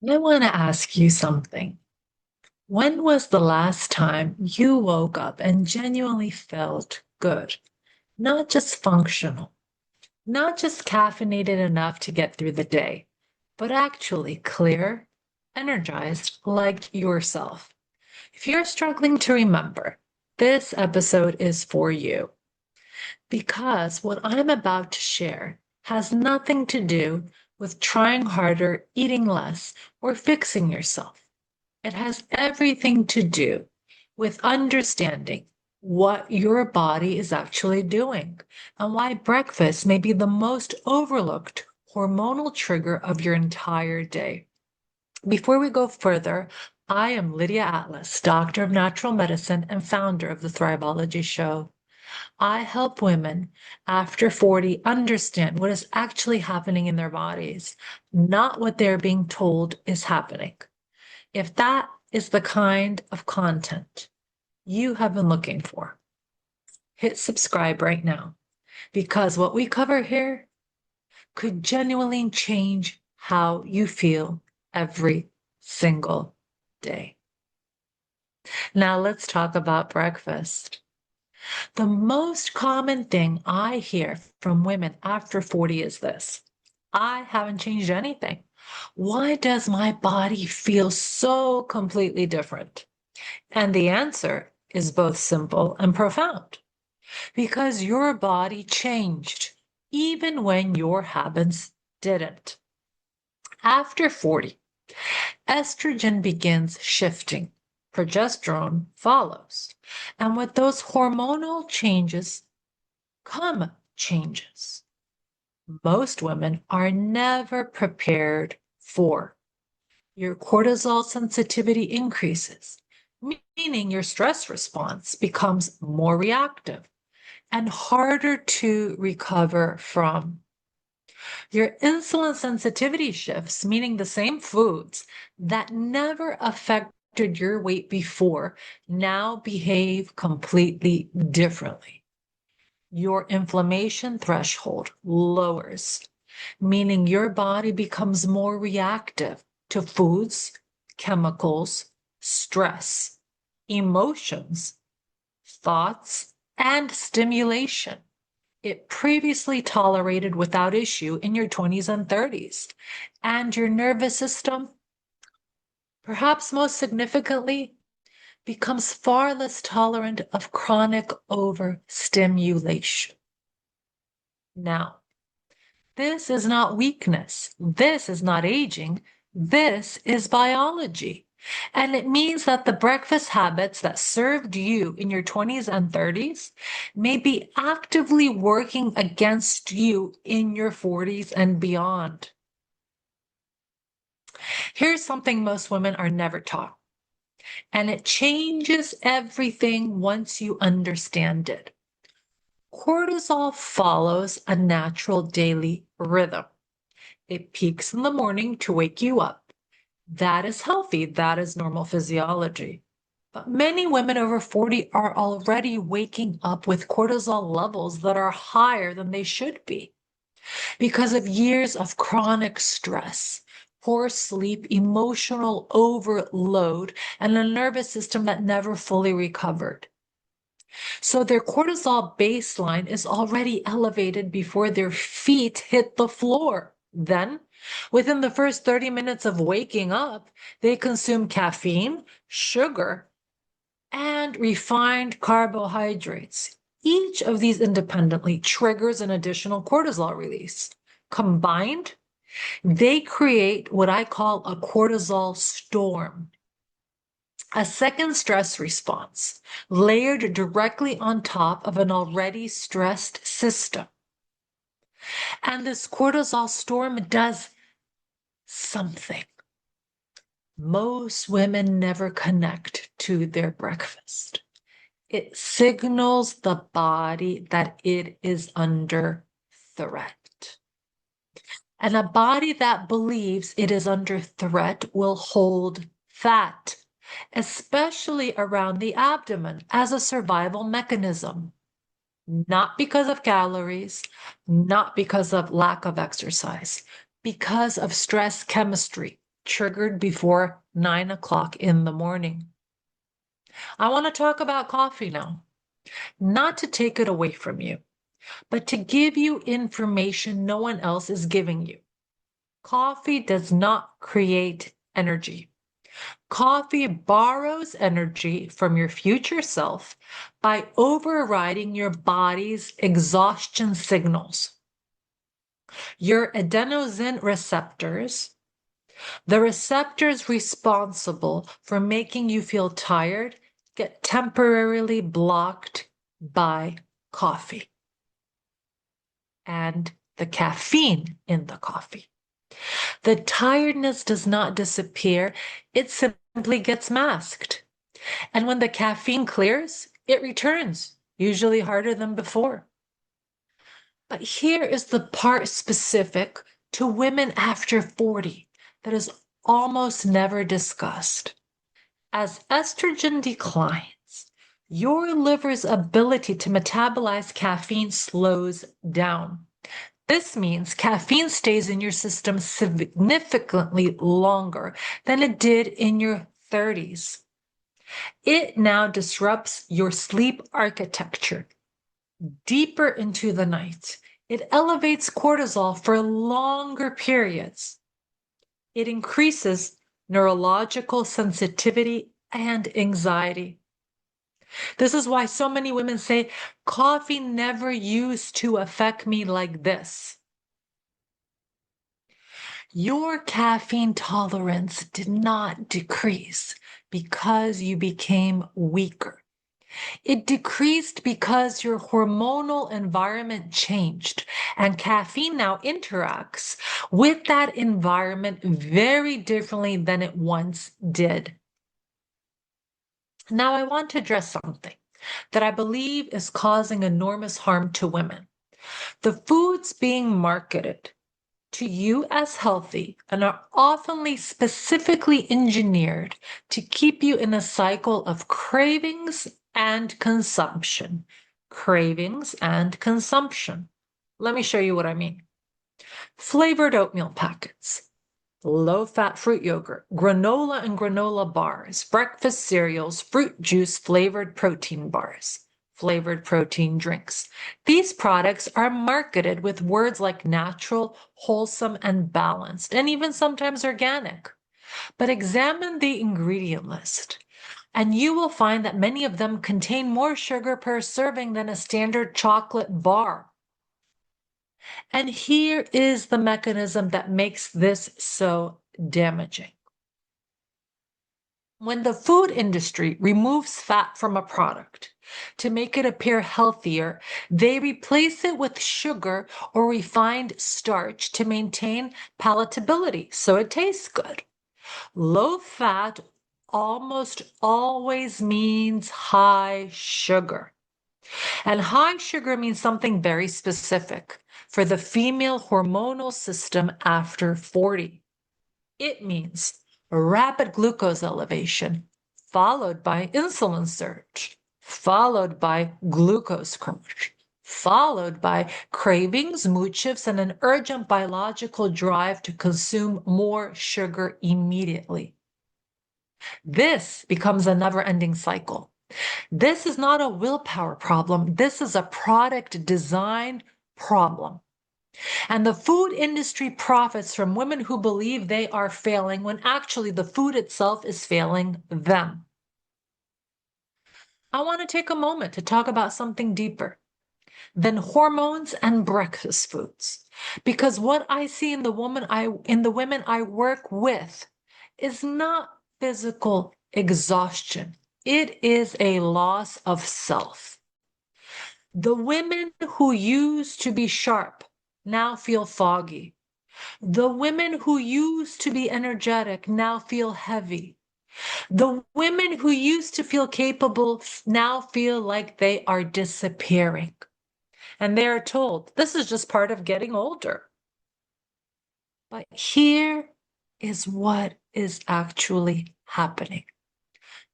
I want to ask you something. When was the last time you woke up and genuinely felt good? Not just functional, not just caffeinated enough to get through the day, but actually clear, energized, like yourself. If you're struggling to remember, this episode is for you because what I'm about to share has nothing to do with trying harder, eating less, or fixing yourself. It has everything to do with understanding what your body is actually doing and why breakfast may be the most overlooked hormonal trigger of your entire day. Before we go further, I am Lydia Atlas, doctor of natural medicine and founder of the Thriveology show. I help women after 40 understand what is actually happening in their bodies, not what they're being told is happening. If that is the kind of content you have been looking for, hit subscribe right now because what we cover here could genuinely change how you feel every single day. Now let's talk about breakfast. The most common thing I hear from women after 40 is this: I haven't changed anything. Why does my body feel so completely different? And the answer is both simple and profound because your body changed even when your habits didn't. After 40, estrogen begins shifting, progesterone follows. And with those hormonal changes come changes most women are never prepared for. Your cortisol sensitivity increases, meaning your stress response becomes more reactive and harder to recover from. Your insulin sensitivity shifts, meaning the same foods that never affected your weight before now behave completely differently. Your inflammation threshold lowers, meaning your body becomes more reactive to foods, chemicals, stress, emotions, thoughts, and stimulation it previously tolerated without issue in your 20s and 30s. And your nervous system, perhaps most significantly, becomes far less tolerant of chronic overstimulation. Now, this is not weakness. This is not aging. This is biology. And it means that the breakfast habits that served you in your 20s and 30s may be actively working against you in your 40s and beyond. Here's something most women are never taught, and it changes everything once you understand it. Cortisol follows a natural daily rhythm. It peaks in the morning to wake you up. That is healthy. That is normal physiology. But many women over 40 are already waking up with cortisol levels that are higher than they should be because of years of chronic stress, poor sleep, emotional overload, and a nervous system that never fully recovered. So their cortisol baseline is already elevated before their feet hit the floor. Then, within the first 30 minutes of waking up, they consume caffeine, sugar, and refined carbohydrates. Each of these independently triggers an additional cortisol release. Combined, they create what I call a cortisol storm, a second stress response layered directly on top of an already stressed system. And this cortisol storm does something. Most women never connect to their breakfast. It signals the body that it is under threat. And a body that believes it is under threat will hold fat, especially around the abdomen, as a survival mechanism. Not because of calories, not because of lack of exercise, because of stress chemistry. triggered before 9 o'clock in the morning. I want to talk about coffee now, not to take it away from you, but to give you information no one else is giving you. Coffee does not create energy. Coffee borrows energy from your future self by overriding your body's exhaustion signals. Your adenosine receptors, the receptors responsible for making you feel tired, get temporarily blocked by coffee and the caffeine in the coffee. The tiredness does not disappear, it simply gets masked. And when the caffeine clears, it returns, usually harder than before. But here is the part specific to women after 40 that is almost never discussed. As estrogen declines, your liver's ability to metabolize caffeine slows down. This means caffeine stays in your system significantly longer than it did in your 30s. It now disrupts your sleep architecture deeper into the night. It elevates cortisol for longer periods. It increases neurological sensitivity and anxiety. This is why so many women say, coffee never used to affect me like this. Your caffeine tolerance did not decrease because you became weaker. It decreased because your hormonal environment changed, and caffeine now interacts with that environment very differently than it once did. Now, I want to address something that I believe is causing enormous harm to women. The foods being marketed to you as healthy and are often specifically engineered to keep you in a cycle of cravings and consumption. Cravings and consumption. Let me show you what I mean. Flavored oatmeal packets, low-fat fruit yogurt, granola and granola bars, breakfast cereals, fruit juice flavored protein bars, flavored protein drinks. These products are marketed with words like natural, wholesome, and balanced, and even sometimes organic. But examine the ingredient list, and you will find that many of them contain more sugar per serving than a standard chocolate bar. And here is the mechanism that makes this so damaging. When the food industry removes fat from a product to make it appear healthier, they replace it with sugar or refined starch to maintain palatability, so it tastes good. Low fat almost always means high sugar. And high sugar means something very specific for the female hormonal system after 40. It means rapid glucose elevation, followed by insulin surge, followed by glucose crash, followed by cravings, mood shifts, and an urgent biological drive to consume more sugar immediately. This becomes a never-ending cycle. This is not a willpower problem. This is a product design problem. And the food industry profits from women who believe they are failing when actually the food itself is failing them. I want to take a moment to talk about something deeper than hormones and breakfast foods, because what I see in the women I work with is not physical exhaustion. It is a loss of self. The women who used to be sharp now feel foggy. The women who used to be energetic now feel heavy. The women who used to feel capable now feel like they are disappearing. And they are told, this is just part of getting older. But here is what is actually happening.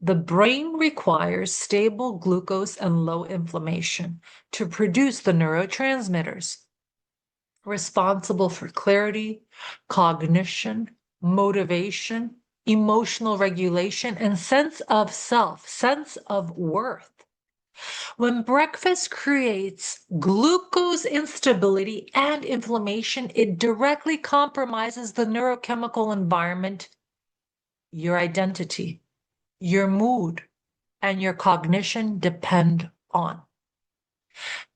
The brain requires stable glucose and low inflammation to produce the neurotransmitters responsible for clarity, cognition, motivation, emotional regulation, and sense of self, sense of worth. When breakfast creates glucose instability and inflammation, it directly compromises the neurochemical environment, your identity, your mood, and your cognition depend on.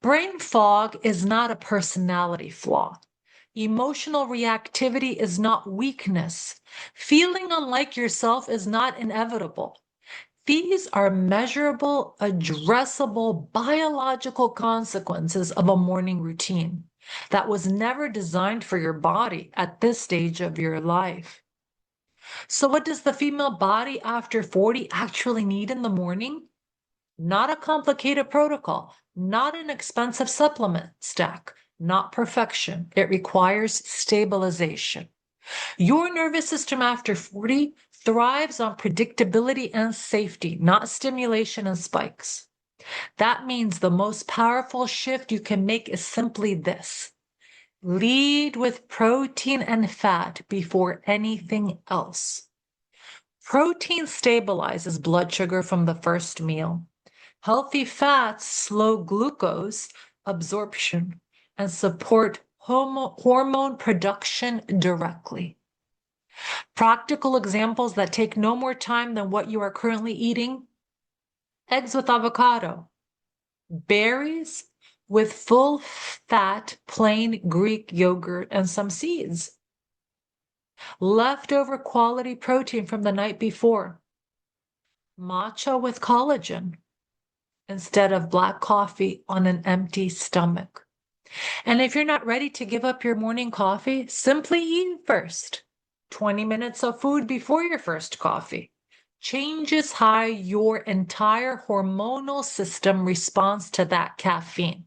Brain fog is not a personality flaw. Emotional reactivity is not weakness. Feeling unlike yourself is not inevitable. These are measurable, addressable, biological consequences of a morning routine that was never designed for your body at this stage of your life. So, what does the female body after 40 actually need in the morning? Not a complicated protocol, not an expensive supplement stack, not perfection. It requires stabilization. Your nervous system after 40 thrives on predictability and safety, not stimulation and spikes. That means the most powerful shift you can make is simply this: lead with protein and fat before anything else. Protein stabilizes blood sugar from the first meal. Healthy fats slow glucose absorption and support hormone production directly. Practical examples that take no more time than what you are currently eating: eggs with avocado, berries with full fat plain Greek yogurt and some seeds, leftover quality protein from the night before, matcha with collagen instead of black coffee on an empty stomach. And if you're not ready to give up your morning coffee, simply eat first. 20 minutes of food before your first coffee changes how your entire hormonal system responds to that caffeine.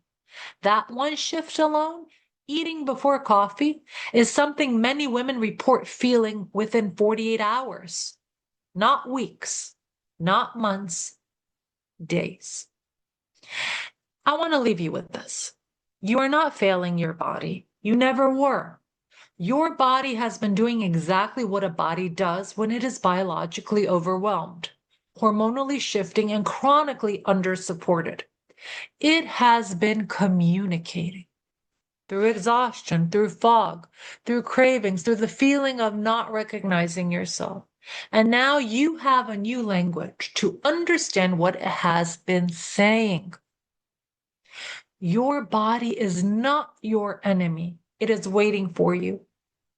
That one shift alone, eating before coffee, is something many women report feeling within 48 hours. Not weeks, not months, days. I want to leave you with this. You are not failing your body. You never were. Your body has been doing exactly what a body does when it is biologically overwhelmed, hormonally shifting, and chronically undersupported. It has been communicating through exhaustion, through fog, through cravings, through the feeling of not recognizing yourself. And now you have a new language to understand what it has been saying. Your body is not your enemy. It is waiting for you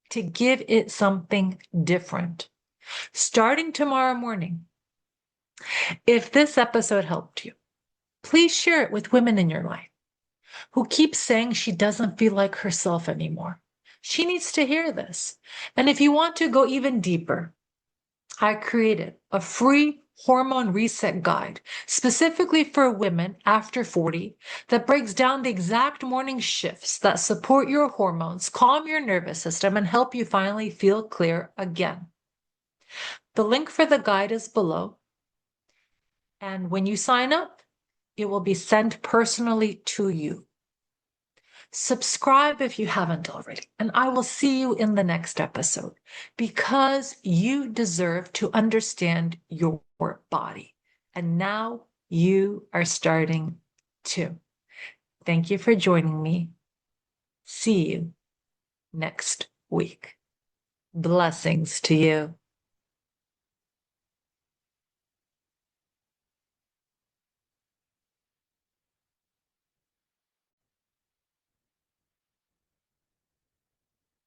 to give it something different. Starting tomorrow morning, if this episode helped you, please share it with women in your life who keep saying she doesn't feel like herself anymore. She needs to hear this. And if you want to go even deeper, I created a free hormone reset guide specifically for women after 40 that breaks down the exact morning shifts that support your hormones, calm your nervous system, and help you finally feel clear again. The link for the guide is below. And when you sign up, it will be sent personally to you. Subscribe if you haven't already, and I will see you in the next episode, because you deserve to understand your body. And now you are starting to. Thank you for joining me. See you next week. Blessings to you.